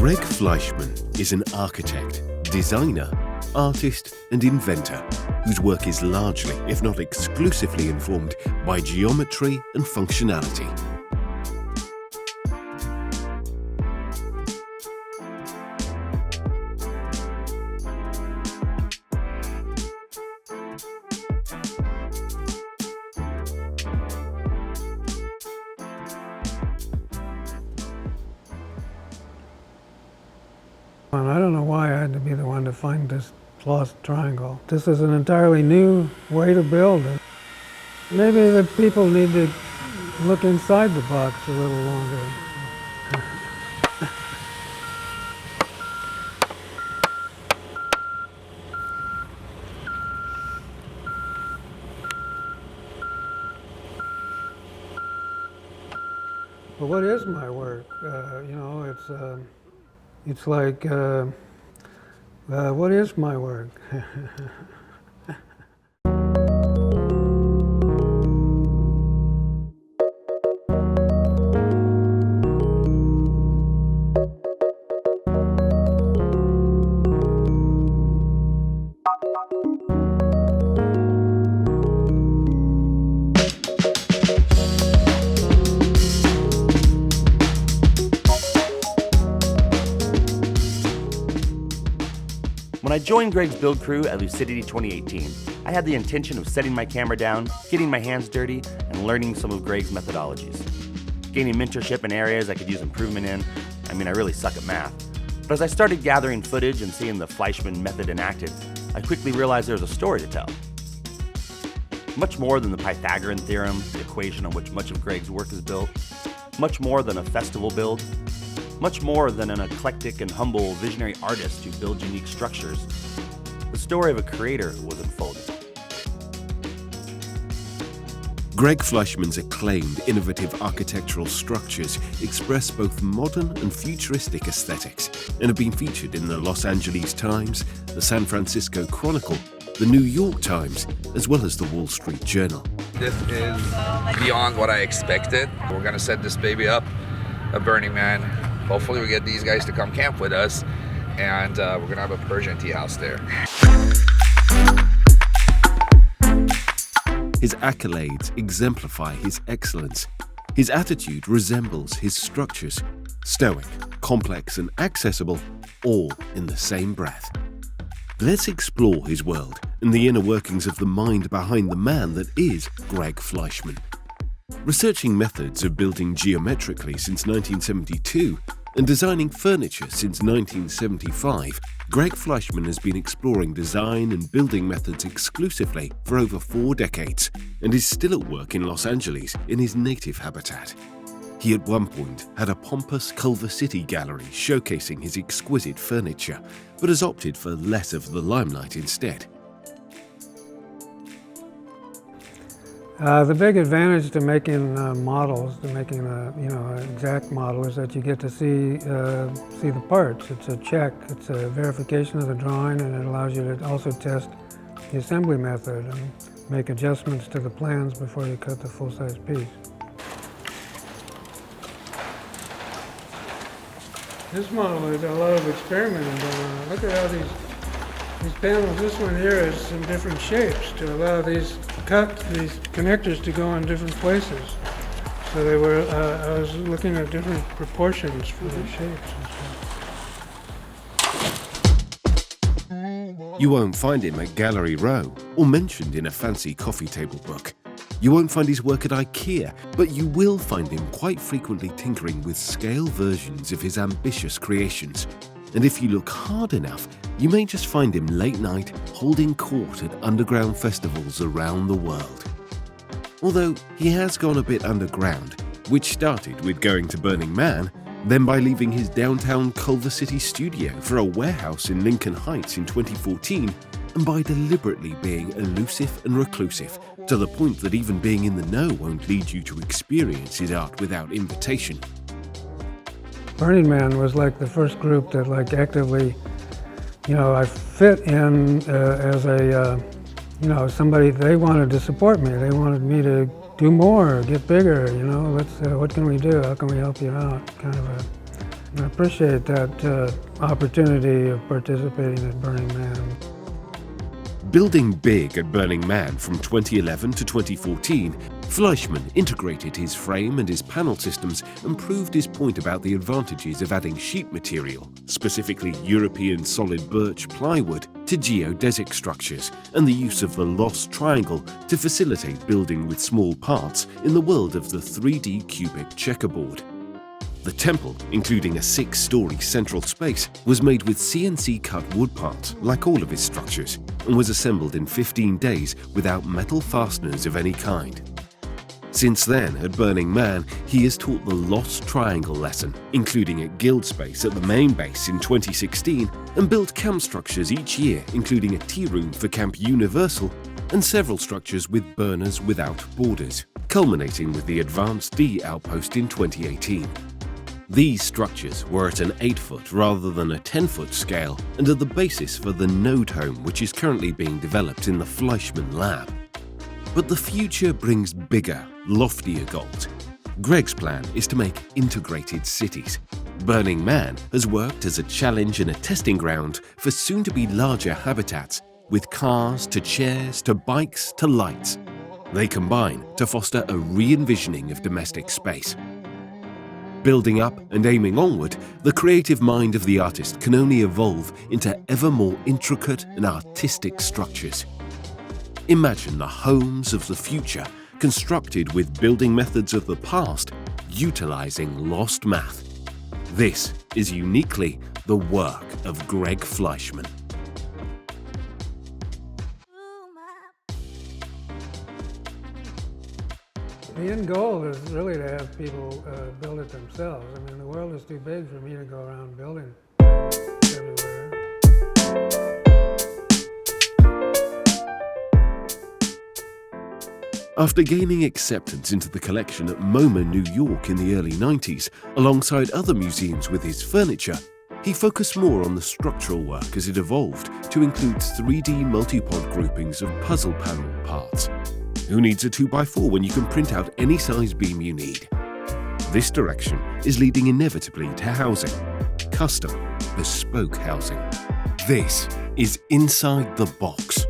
Gregg Fleishman is an architect, designer, artist and inventor whose work is largely, if not exclusively, informed by geometry and functionality. And I don't know why I had to be the one to find this lost triangle. This is an entirely new way to build it. Maybe the people need to look inside the box a little longer. But what is my work? It's like, what is my work? When I joined Gregg's build crew at Lucidity 2018, I had the intention of setting my camera down, getting my hands dirty, and learning some of Gregg's methodologies. Gaining mentorship in areas I could use improvement in. I really suck at math. But as I started gathering footage and seeing the Fleishman method enacted, I quickly realized there was a story to tell. Much more than the Pythagorean theorem, the equation on which much of Gregg's work is built. Much more than a festival build. Much more than an eclectic and humble visionary artist who builds unique structures, the story of a creator was unfolding. Gregg Fleishman's acclaimed innovative architectural structures express both modern and futuristic aesthetics and have been featured in the Los Angeles Times, the San Francisco Chronicle, the New York Times, as well as the Wall Street Journal. This is beyond what I expected. We're going to set this baby up at Burning Man. Hopefully we get these guys to come camp with us, and we're going to have a Persian tea house there. His accolades exemplify his excellence. His attitude resembles his structures, stoic, complex and accessible, all in the same breath. Let's explore his world and the inner workings of the mind behind the man that is Gregg Fleishman. Researching methods of building geometrically since 1972 and designing furniture since 1975, Gregg Fleishman has been exploring design and building methods exclusively for over 4 decades and is still at work in Los Angeles in his native habitat. He at one point had a pompous Culver City gallery showcasing his exquisite furniture, but has opted for less of the limelight instead. The big advantage to making models, to making an exact model, is that you get to see the parts. It's a check, it's a verification of the drawing, and it allows you to also test the assembly method and make adjustments to the plans before you cut the full-size piece. This model is a lot of experimenting going on. Look at how these panels, this one here is in different shapes to allow these connectors to go in different places. So they were, I was looking at different proportions for the shapes and stuff. You won't find him at Gallery Row or mentioned in a fancy coffee table book. You won't find his work at IKEA, but you will find him quite frequently tinkering with scale versions of his ambitious creations. And if you look hard enough, you may just find him late night holding court at underground festivals around the world. Although he has gone a bit underground, which started with going to Burning Man, then by leaving his downtown Culver City studio for a warehouse in Lincoln Heights in 2014, and by deliberately being elusive and reclusive, to the point that even being in the know won't lead you to experience his art without invitation. Burning Man was like the first group that actively, I fit in as a, somebody, they wanted to support me. They wanted me to do more, get bigger, what can we do? How can we help you out? Kind of I appreciate that opportunity of participating at Burning Man. Building big at Burning Man from 2011 to 2014, Fleishman integrated his frame and his panel systems and proved his point about the advantages of adding sheet material, specifically European solid birch plywood, to geodesic structures, and the use of the lost triangle to facilitate building with small parts in the world of the 3D cubic checkerboard. The temple, including a 6-story central space, was made with CNC-cut wood parts, like all of his structures, and was assembled in 15 days without metal fasteners of any kind. Since then, at Burning Man, he has taught the Lost Triangle lesson, including at Guild Space at the main base in 2016, and built camp structures each year, including a tea room for Camp Universal, and several structures with burners without borders, culminating with the Advanced D outpost in 2018. These structures were at an 8-foot rather than a 10-foot scale and are the basis for the Node Home, which is currently being developed in the Fleishman lab. But the future brings bigger, loftier goals. Gregg's plan is to make integrated cities. Burning Man has worked as a challenge and a testing ground for soon-to-be larger habitats, with cars to chairs to bikes to lights. They combine to foster a re-envisioning of domestic space. Building up and aiming onward, the creative mind of the artist can only evolve into ever more intricate and artistic structures. Imagine the homes of the future constructed with building methods of the past, utilizing lost math. This is uniquely the work of Gregg Fleishman. The end goal is really to have people build it themselves. I mean, the world is too big for me to go around building everywhere. After gaining acceptance into the collection at MoMA, New York in the early 90s, alongside other museums with his furniture, he focused more on the structural work as it evolved to include 3D multipod groupings of puzzle panel parts. Who needs a 2x4 when you can print out any size beam you need? This direction is leading inevitably to housing, custom, bespoke housing. This is Inside the Box.